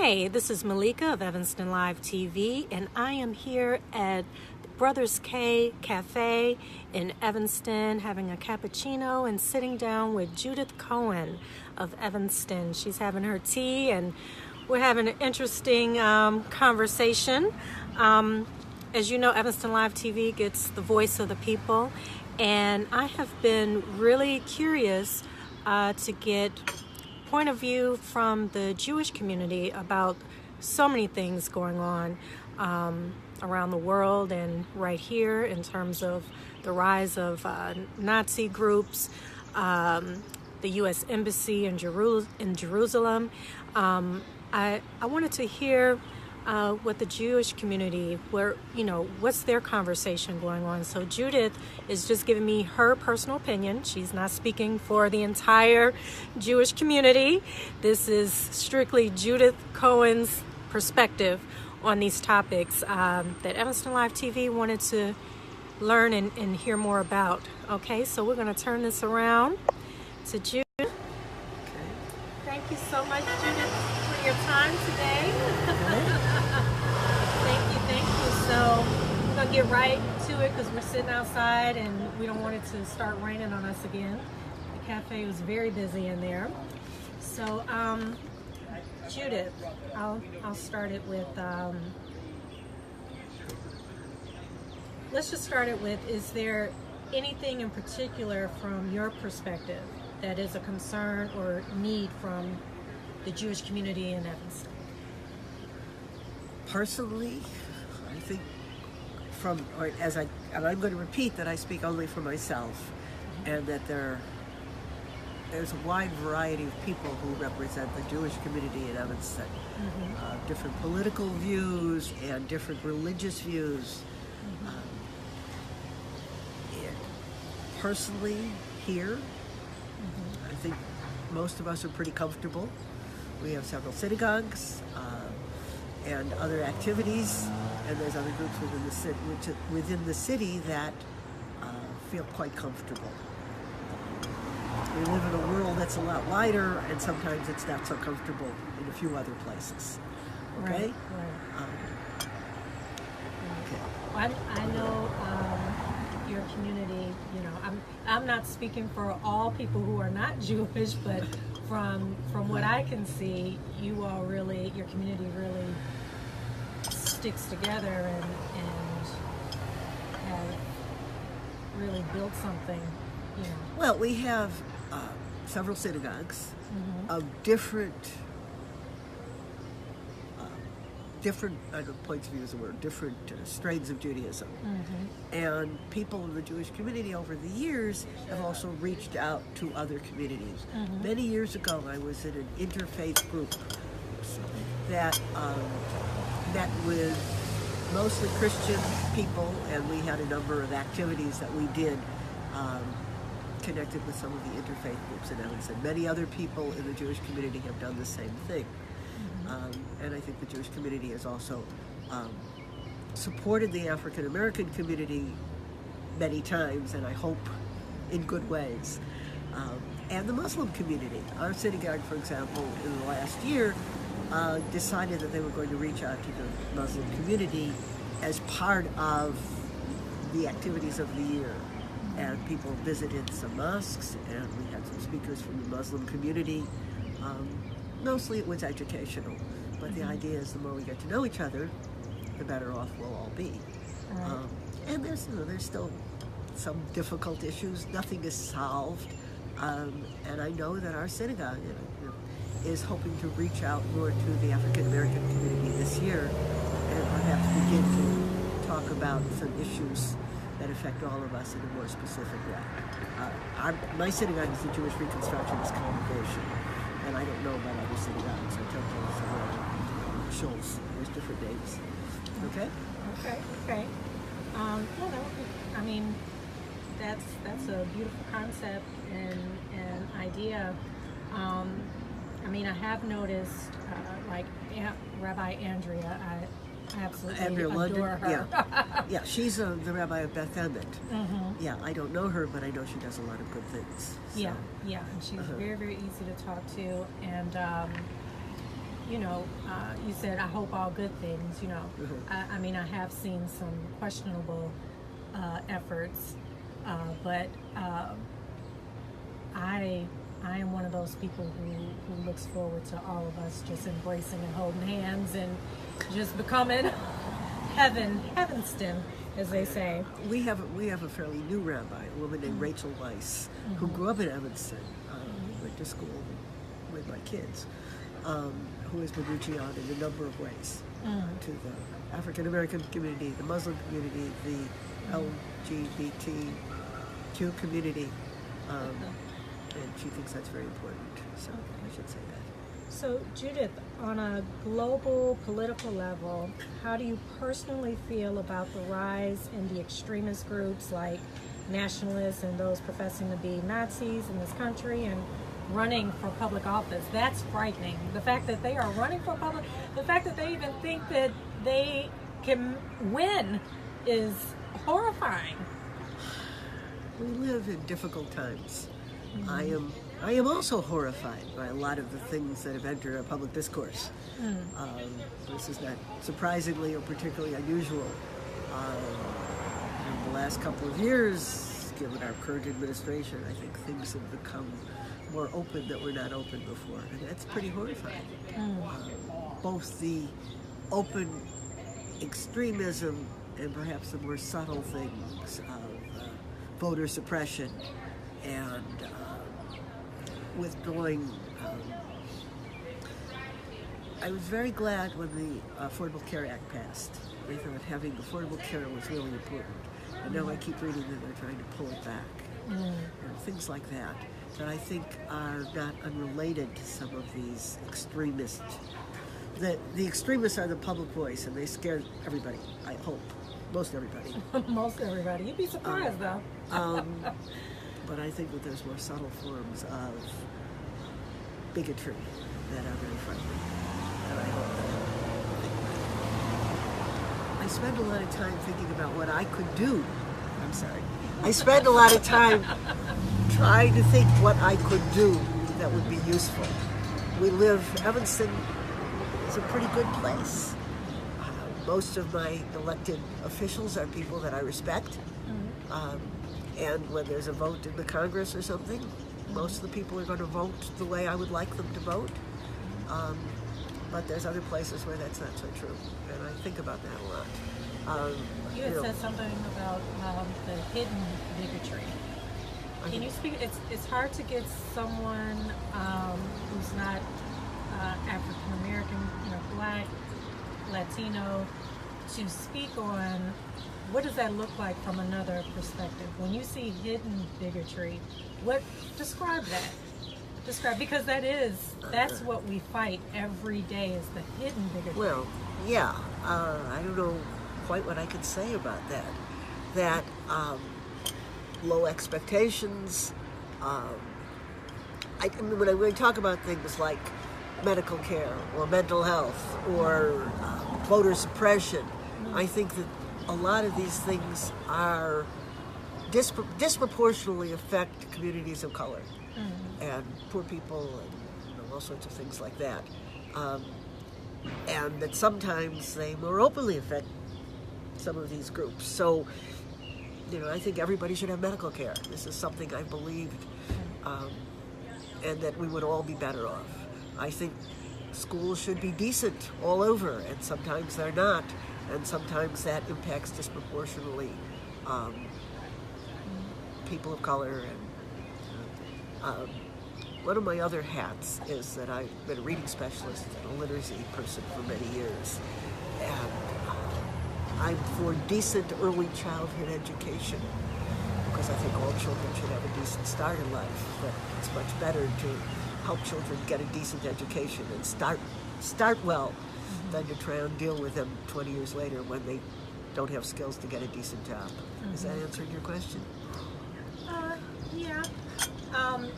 Hey, this is Meleika of Evanston Live TV, and I am here at Brothers K Cafe in Evanston having a cappuccino and sitting down with Judith Cohen of Evanston. She's having her tea, and we're having an interesting conversation. As you know, Evanston Live TV gets the voice of the people, and I have been really curious to get point of view from the Jewish community about so many things going on around the world and right here in terms of the rise of Nazi groups, the U.S. Embassy in Jerusalem. I wanted to hear what the Jewish community, what's their conversation going on. So Judith is just giving me her personal opinion. She's not speaking for the entire Jewish community. This is strictly Judith Cohen's perspective on these topics that Evanston Live TV wanted to learn and hear more about. Okay, so we're going to turn this around to Judith. Okay. Thank you so much, Judith, for your time today. Thank you. So we're going to get right to it because we're sitting outside and we don't want it to start raining on us again. The cafe was very busy in there. So Judith, I'll start it with, let's just start it with, is there anything in particular from your perspective that is a concern or need from the Jewish community in Evanston? Personally, I think and I'm going to repeat that I speak only for myself, and that there's a wide variety of people who represent the Jewish community in Evanston. Different political views and different religious views. And personally, here, I think most of us are pretty comfortable. We have several synagogues and other activities, and there's other groups within the city that feel quite comfortable. We live in a world that's a lot wider, and sometimes it's not so comfortable in a few other places. Okay? Right. Okay. Well, I know your community, I'm not speaking for all people who are not Jewish, but from what I can see, your community really sticks together and have really built something, Well, we have several synagogues of different points of view is a word, different strains of Judaism. And people in the Jewish community over the years have also reached out to other communities. Many years ago, I was in an interfaith group that met with mostly Christian people, and we had a number of activities that we did connected with some of the interfaith groups in Evanston. Many other people in the Jewish community have done the same thing. And I think the Jewish community has also supported the African American community many times, and I hope in good ways. And the Muslim community. Our synagogue, for example, in the last year decided that they were going to reach out to the Muslim community as part of the activities of the year. And people visited some mosques, and we had some speakers from the Muslim community. Mostly it was educational, but the idea is the more we get to know each other, the better off we'll all be. Right. And there's still some difficult issues. Nothing is solved, and I know that our synagogue is hoping to reach out more to the African American community this year, and perhaps begin to talk about some issues that affect all of us in a more specific way. My synagogue is the Jewish Reconstructionist Congregation. And I don't know about other synagogues. I don't know if Schultz. There's different names. Okay? Okay. That's a beautiful concept and idea. I have noticed, Rabbi Andrea, I absolutely Andrea adore London, her. yeah, she's the rabbi of Beth Emmet. Yeah, I don't know her, but I know she does a lot of good things. So. Yeah, and she's very, very easy to talk to, and you said, I hope all good things, I mean, I have seen some questionable efforts, but I am one of those people who looks forward to all of us just embracing and holding hands and just becoming Evanston, as they say. We have a fairly new rabbi, a woman named Rachel Weiss, who grew up in Evanston, went to school with my kids, who has been reaching out in a number of ways to the African American community, the Muslim community, the LGBTQ community, and she thinks that's very important. So I should say that. So, Judith, on a global political level, how do you personally feel about the rise in the extremist groups like nationalists and those professing to be Nazis in this country and running for public office? That's frightening. The fact that they are running for the fact that they even think that they can win is horrifying. We live in difficult times. I am also horrified by a lot of the things that have entered our public discourse. This is not surprisingly or particularly unusual. In the last couple of years, given our current administration, I think things have become more open that were not open before, and that's pretty horrifying. Both the open extremism and perhaps the more subtle things of voter suppression and withdrawing. I was very glad when the Affordable Care Act passed. I thought having affordable care was really important. And now I keep reading that they're trying to pull it back. Things like that I think are not unrelated to some of these extremists. The extremists are the public voice, and they scare everybody, I hope. Most everybody. Most everybody. You'd be surprised, though. But I think that there's more subtle forms of bigotry that are very frightening. And I hope that I spend a lot of time thinking about what I could do. I'm sorry. I spend a lot of time trying to think what I could do that would be useful. Evanston is a pretty good place. Most of my elected officials are people that I respect. And when there's a vote in the Congress or something, most of the people are going to vote the way I would like them to vote. But there's other places where that's not so true. And I think about that a lot. You had said something about the hidden bigotry. Can you speak? It's hard to get someone who's not African American, Black, Latino, to speak on what does that look like from another perspective. When you see hidden bigotry, describe that. Because that's what we fight every day, is the hidden bigotry. Well, yeah, I don't know quite what I could say about that. That low expectations. When we talk about things like medical care or mental health or voter suppression, I think that a lot of these things are disproportionately affect communities of color and poor people and all sorts of things like that. And that sometimes they more openly affect some of these groups. So, I think everybody should have medical care. This is something I believed, and that we would all be better off. I think schools should be decent all over, and sometimes they're not, and sometimes that impacts disproportionately people of color. And one of my other hats is that I've been a reading specialist and a literacy person for many years, and I'm for decent early childhood education, because I think all children should have a decent start in life, but it's much better to help children get a decent education and start well than to try and deal with them 20 years later when they don't have skills to get a decent job. Is that answering your question? Yeah.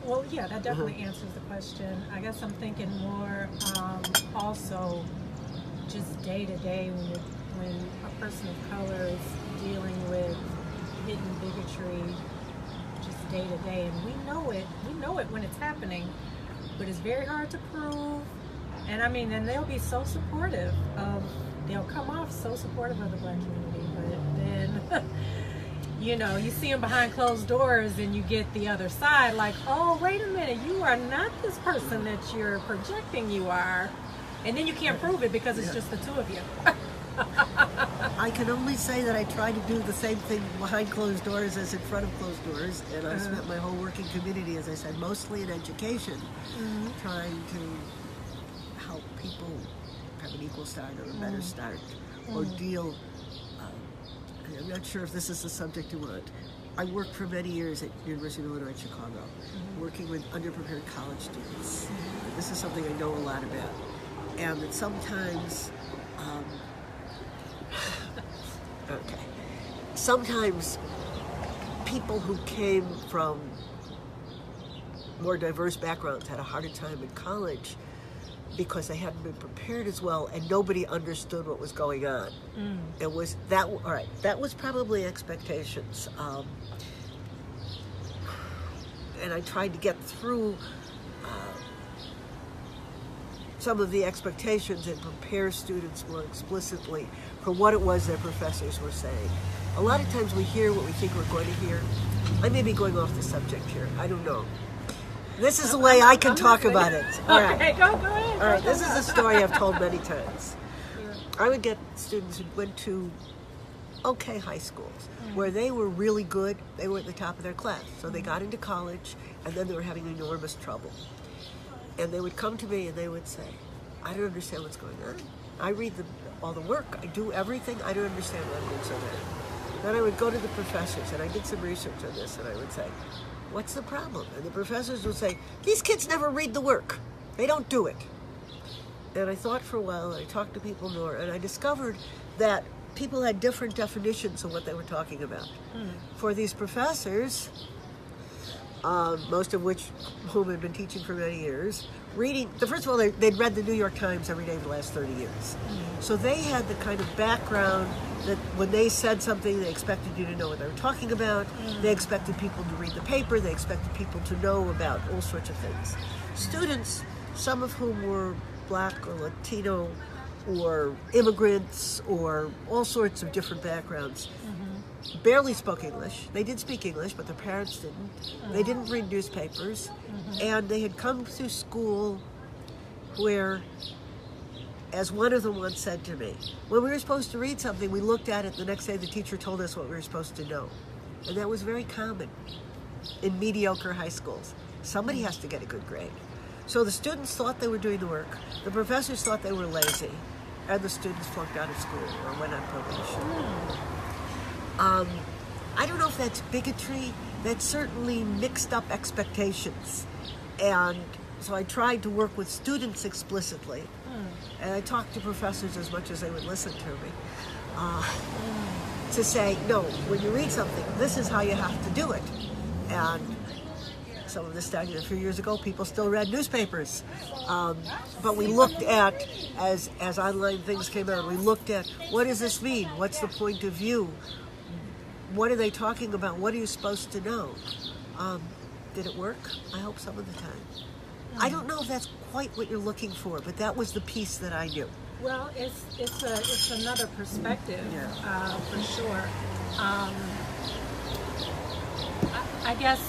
Well, yeah, that definitely answers the question. I guess I'm thinking more also just day to day when a person of color is dealing with hidden bigotry, just day to day, and we know it when it's happening, but it's very hard to prove, And I mean, and they'll be so supportive of, they'll come off so supportive of the Black community, but then, you know, you see them behind closed doors and you get the other side like, oh, wait a minute, you are not this person that you're projecting you are. And then you can't prove it because it's just the two of you. I can only say that I try to do the same thing behind closed doors as in front of closed doors, and I spent my whole working community, as I said, mostly in education, trying to help people have an equal start or a better start, or deal. I'm not sure if this is the subject you want. I worked for many years at University of Illinois Chicago, working with underprepared college students. This is something I know a lot about, and that sometimes. Sometimes people who came from more diverse backgrounds had a harder time in college because they hadn't been prepared as well, and nobody understood what was going on. It was that. All right, that was probably expectations, and I tried to get through some of the expectations and prepare students more explicitly for what it was their professors were saying. A lot of times we hear what we think we're going to hear. I may be going off the subject here. I don't know. This is the way I can talk about it. All right. Okay, go ahead. All right, this is a story I've told many times. I would get students who went to okay high schools where they were really good. They were at the top of their class. So they got into college, and then they were having enormous trouble. And they would come to me and they would say, I don't understand what's going on. I read all the work. I do everything. I don't understand why I'm doing so bad. Then I would go to the professors, and I did some research on this, and I would say, what's the problem? And the professors would say, these kids never read the work. They don't do it. And I thought for a while, and I talked to people more, and I discovered that people had different definitions of what they were talking about. For these professors, most of whom had been teaching for many years, first of all, they'd read the New York Times every day for the last 30 years. So they had the kind of background that when they said something, they expected you to know what they were talking about. They expected people to read the paper. They expected people to know about all sorts of things. Students, some of whom were Black or Latino or immigrants or all sorts of different backgrounds, barely spoke English. They did speak English, but their parents didn't. They didn't read newspapers. And they had come through school where, as one of them once said to me, when we were supposed to read something, we looked at it, the next day the teacher told us what we were supposed to know. And that was very common in mediocre high schools. Somebody has to get a good grade. So the students thought they were doing the work, the professors thought they were lazy, and the students flunked out of school or went on probation. I don't know if that's bigotry. That's certainly mixed up expectations. And so I tried to work with students explicitly. And I talked to professors as much as they would listen to me. To say, no, when you read something, this is how you have to do it. And some of this started a few years ago. People still read newspapers. But we looked at, as online things came out, we looked at, what does this mean? What's the point of view? What are they talking about? What are you supposed to know? Did it work? I hope some of the time. I don't know if that's quite what you're looking for, but that was the piece that I knew. Well, it's another perspective, for sure. I guess,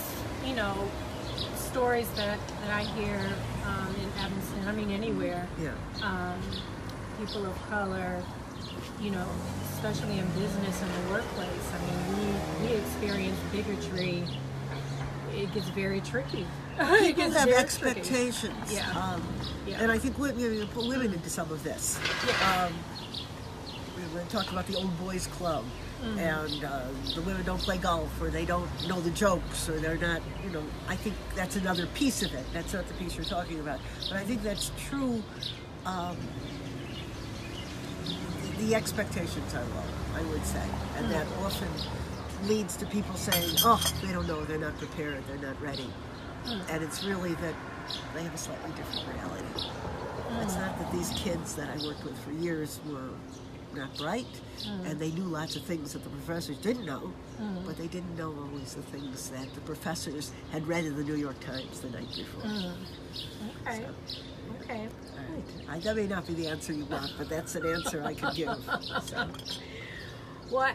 you know, stories that I hear in Evanston, I mean anywhere, people of color, you know, especially in business and the workplace. I mean, we experience bigotry. It gets very tricky. People have expectations. And I think you put women into some of this. We talk about the old boys club, and the women don't play golf, or they don't know the jokes, or they're not, you know, I think that's another piece of it. That's not the piece you're talking about. But I think that's true. The expectations are low, I would say, and that often leads to people saying, oh, they don't know, they're not prepared, they're not ready. And it's really that they have a slightly different reality. It's not that these kids that I worked with for years were not bright, and they knew lots of things that the professors didn't know, but they didn't know always the things that the professors had read in the New York Times the night before. Okay. So. Okay. That may not be the answer you want, but that's an answer I could give. So. Well,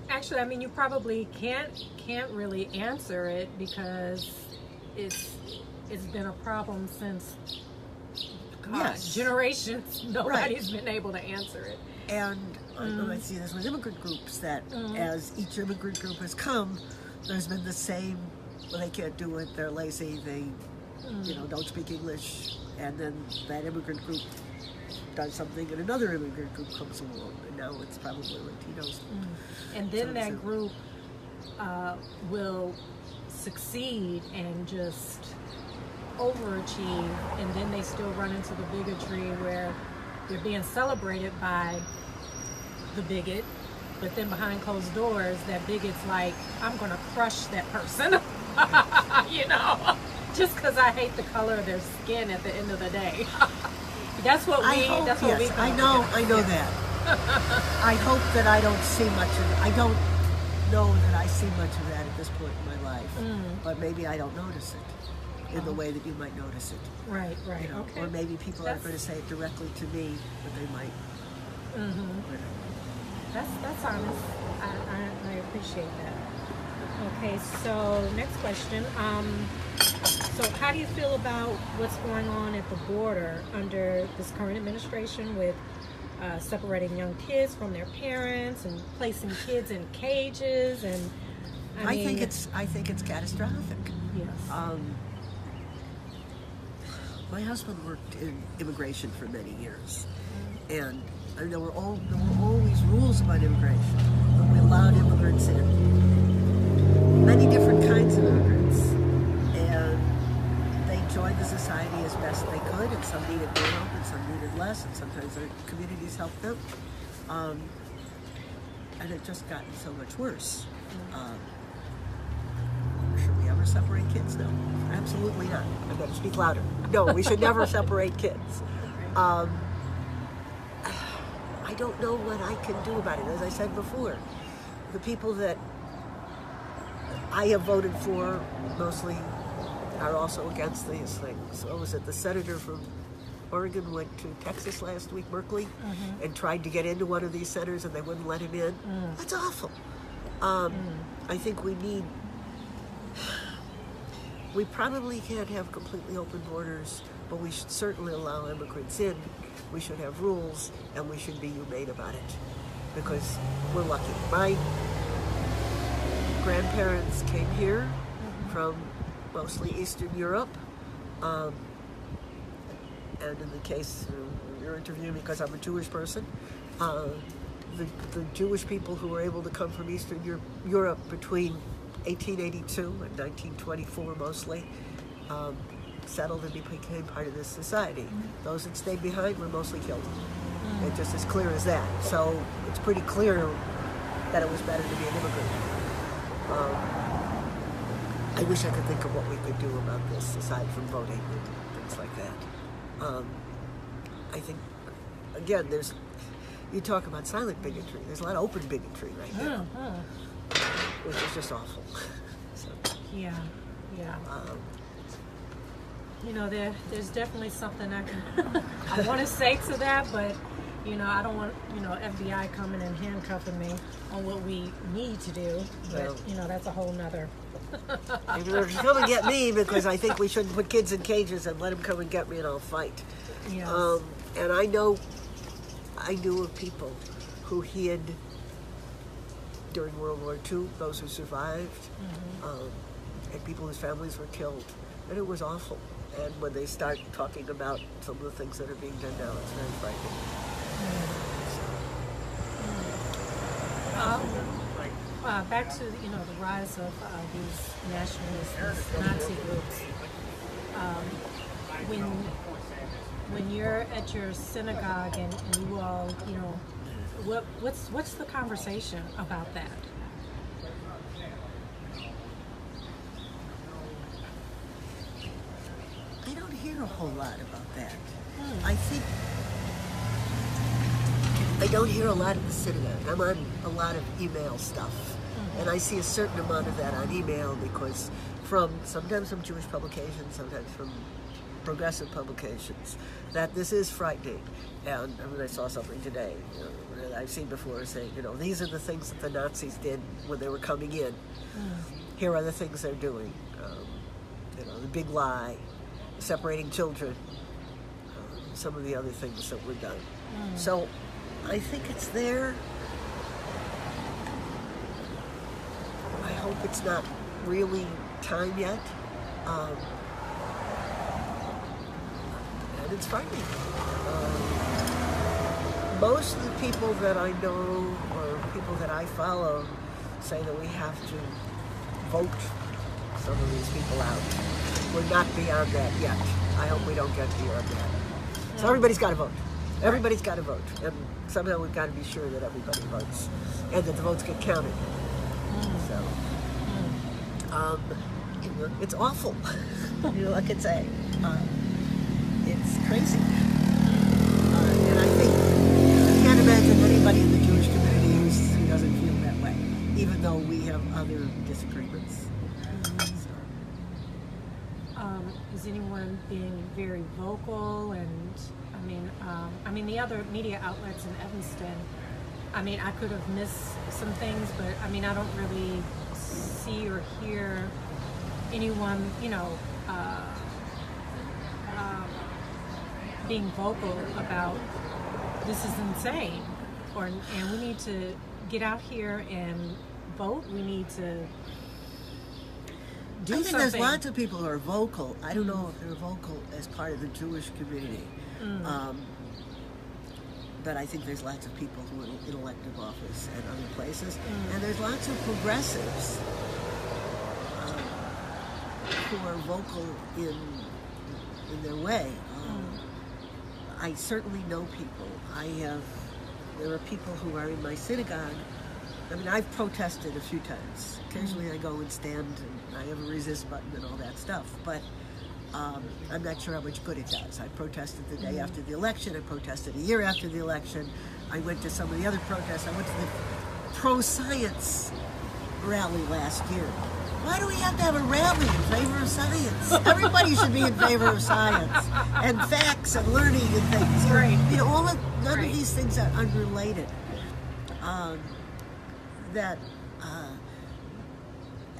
actually, I mean, you probably can't really answer it because it's been a problem since generations. Nobody's been able to answer it. And I see this with immigrant groups that as each immigrant group has come, there's been the same. Well, they can't do it. They're lazy. They, don't speak English. And then that immigrant group does something, and another immigrant group comes along, and now it's probably Latinos. And then that group will succeed and just overachieve, and then they still run into the bigotry where they're being celebrated by the bigot, but then behind closed doors, that bigot's like, I'm going to crush that person, just because I hate the color of their skin at the end of the day. That's what we call it. I know that. I hope that I don't see much of it. I don't know that I see much of that at this point in my life, but maybe I don't notice it in the way that you might notice it. Right, okay. Or maybe people aren't going to say it directly to me, but they might. That's honest. I appreciate that. Okay, so next question. So how do you feel about what's going on at the border under this current administration with separating young kids from their parents and placing kids in cages? And I think it's catastrophic. Yes. My husband worked in immigration for many years, and there were always rules about immigration. But we allowed immigrants in, many different kinds of immigrants, and they joined the society as best they could, and some needed more help and some needed less, and sometimes their communities helped them. And it just gotten so much worse. Should we ever separate kids? No, absolutely not. I better speak louder. No, we should never separate kids. I don't know what I can do about it. As I said before, the people that I have voted for mostly are also against these things. So was it the senator from Oregon went to Texas last week, Merkley, and tried to get into one of these centers and they wouldn't let him in? That's awful. I think we probably can't have completely open borders, but we should certainly allow immigrants in. We should have rules, and we should be humane about it, because we're lucky. My grandparents came here from mostly Eastern Europe, and in the case you're interviewing me because I'm a Jewish person, the Jewish people who were able to come from Eastern Europe between 1882 and 1924 mostly, settled and became part of this society. Those that stayed behind were mostly killed. It's just as clear as that. So it's pretty clear that it was better to be an immigrant. I wish I could think of what we could do about this aside from voting and things like that. I think, again, you talk about silent bigotry. There's a lot of open bigotry right now, which is just awful. So, yeah. There's definitely something I want to say to that, but I don't want FBI coming and handcuffing me on what we need to do. But that's a whole nother. Come and get me, because I think we shouldn't put kids in cages and let them come and get me and I'll fight. Yes. And I knew of people who hid during World War II, those who survived, and people whose families were killed. And it was awful. And when they start talking about some of the things that are being done now, it's very frightening. Back to the rise of these nationalist Nazi groups. When you're at your synagogue and you all, what's the conversation about that? I don't hear a whole lot about that. I think I don't hear a lot of the synagogue. I'm on a lot of email stuff, and I see a certain amount of that on email because sometimes from Jewish publications, sometimes from progressive publications, that this is frightening. And I mean, I saw something today that I've seen before saying, these are the things that the Nazis did when they were coming in. Here are the things they're doing. The big lie, separating children, some of the other things that were done. So I think it's there. I hope it's not really time yet. And it's frightening. Most of the people that I know or people that I follow say that we have to vote some of these people out. We're not beyond that yet. I hope we don't get beyond that. So everybody's got to vote. Everybody's got to vote. And somehow we've got to be sure that everybody votes and that the votes get counted. So, it's awful. I could say. It's crazy. And I think I can't imagine anybody in the Jewish community who doesn't feel that way, even though we have other disagreements. Is anyone being very vocal? And I mean, the other media outlets in Evanston, I could have missed some things, but I don't really see or hear anyone, being vocal about this is insane, and we need to get out here and vote. We need to do something. There's lots of people who are vocal. I don't know if they're vocal as part of the Jewish community. But I think there's lots of people who are in elective office and other places. And there's lots of progressives who are vocal in their way. I certainly know people. There are people who are in my synagogue. I've protested a few times. Occasionally I go and stand and I have a resist button and all that stuff. But I'm not sure how much good it does. I protested the day after the election. I protested a year after the election. I went to some of the other protests. I went to the pro-science rally last year. Why do we have to have a rally in favor of science? Everybody should be in favor of science and facts and learning and things. Right. None of these things are unrelated.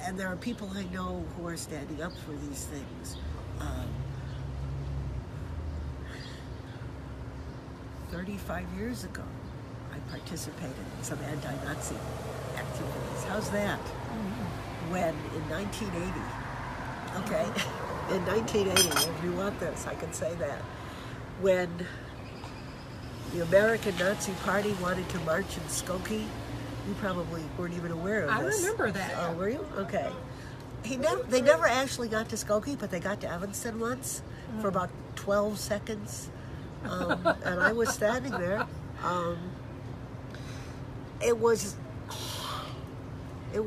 And there are people I know who are standing up for these things. 35 years ago, I participated in some anti-Nazi activities. How's that? When in 1980, in 1980, if you want this, I can say that, when the American Nazi Party wanted to march in Skokie, you probably weren't even aware of this. I remember that. Oh, were you? Okay. They never actually got to Skokie, but they got to Evanston once for about 12 seconds. And I was standing there. It was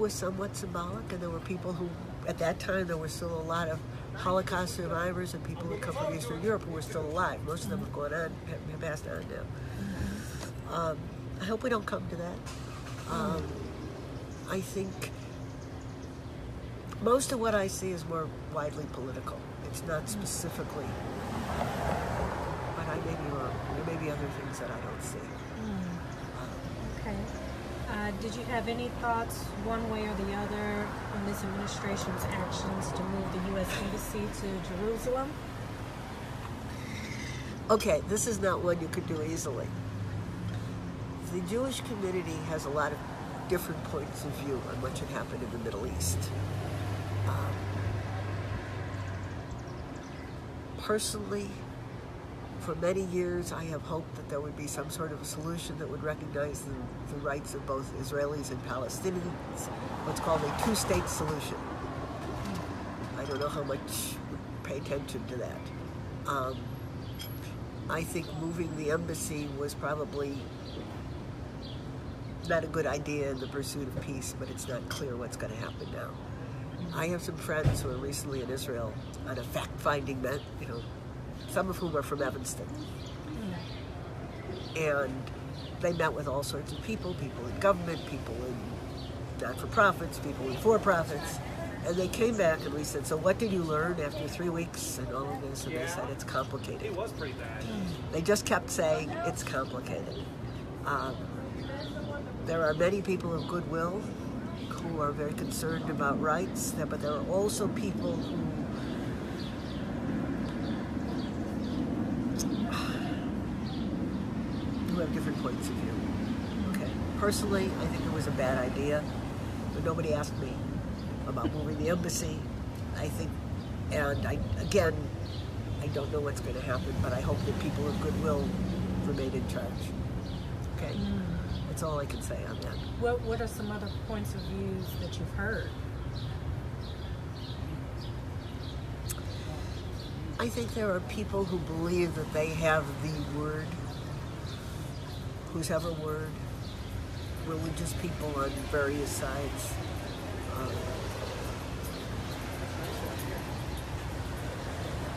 somewhat symbolic, and there were people who, at that time, there were still a lot of Holocaust survivors and people who come from Eastern Europe who were still alive. Most of them have gone on, have passed on now. I hope we don't come to that. I think most of what I see is more widely political. It's not specifically, but I may be wrong. There may be other things that I don't see. Okay. Did you have any thoughts, one way or the other, on this administration's actions to move the U.S. Embassy to Jerusalem? Okay, this is not one you could do easily. The Jewish community has a lot of different points of view on what should happen in the Middle East. Personally, for many years, I have hoped that there would be some sort of a solution that would recognize the rights of both Israelis and Palestinians, what's called a two-state solution. I don't know how much we pay attention to that. I think moving the embassy was probably not a good idea in the pursuit of peace, but it's not clear what's going to happen now. I have some friends who were recently in Israel on a fact-finding mission, some of whom are from Evanston. And they met with all sorts of people in government, people in not-for-profits, people in for-profits, And they came back and we said, so what did you learn after 3 weeks and all of this? And they said, it's complicated. It was pretty bad. They just kept saying, it's complicated. There are many people of goodwill who are very concerned about rights, but there are also people who have different points of view. Okay. Personally, I think it was a bad idea, but nobody asked me about moving the embassy. I think, and I don't know what's going to happen, but I hope that people of goodwill remain in charge. Okay? That's all I can say on that. What are some other points of views that you've heard? I think there are people who believe that they have the word, whose ever word, religious people on various sides.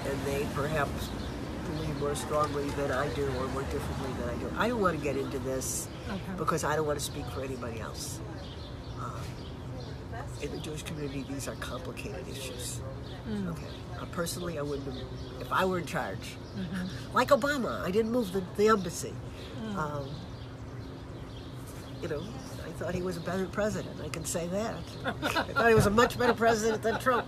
And they perhaps believe more strongly than I do or more differently than I do. I don't want to get into this because I don't want to speak for anybody else. In the Jewish community, these are complicated issues. Okay. Personally, I wouldn't have, if I were in charge. Like Obama, I didn't move the embassy. You know, I thought he was a better president. I can say that. I thought he was a much better president than Trump.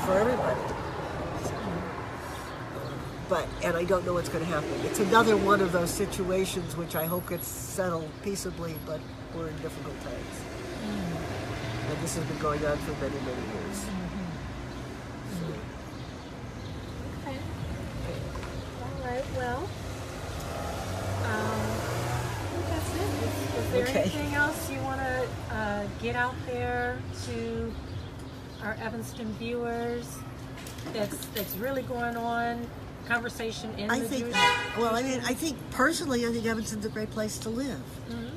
For everybody. And I don't know what's going to happen. It's another one of those situations which I hope gets settled peaceably, but we're in difficult times. And this has been going on for many, many years. Okay. All right, well, I think that's it. Is there anything else you want to get out there to our Evanston viewers that's really going on? Conversation in the Jewish community? I think personally, I think Evanston's a great place to live,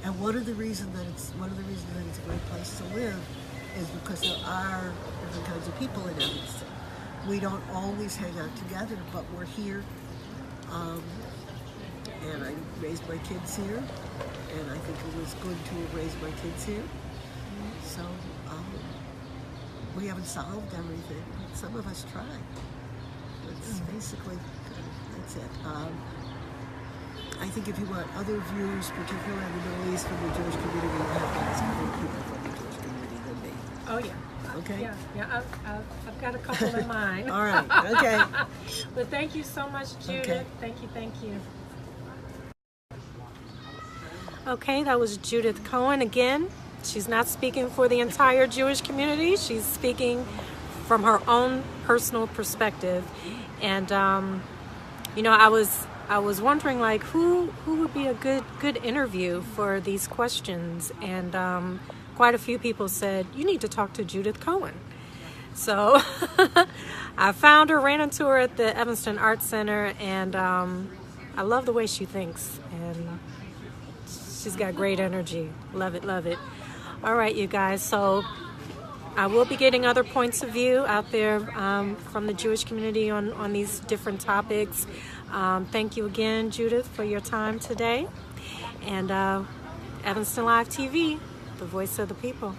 and one of the reasons that it's a great place to live is because there are different kinds of people in Evanston. We don't always hang out together, but we're here, and I raised my kids here, and I think it was good to have raised my kids here. So we haven't solved everything. Some of us try. That's basically, that's it. I think if you want other views, particularly in the Middle East from the Jewish community, you have to ask other people from the Jewish community than me. Oh, yeah. Okay? Yeah, I've got a couple in mind. All right, okay. But thank you so much, Judith. Okay. Thank you. Okay, that was Judith Cohen again. She's not speaking for the entire Jewish community. She's speaking from her own personal perspective. And you know, I was wondering, like, who would be a good interview for these questions, and quite a few people said you need to talk to Judith Cohen. So I found her, ran into her at the Evanston Arts Center, and I love the way she thinks, and she's got great energy. Love it. All right, you guys, so I will be getting other points of view out there from the Jewish community on these different topics. Thank you again, Judith, for your time today. And Evanston Live TV, the voice of the people.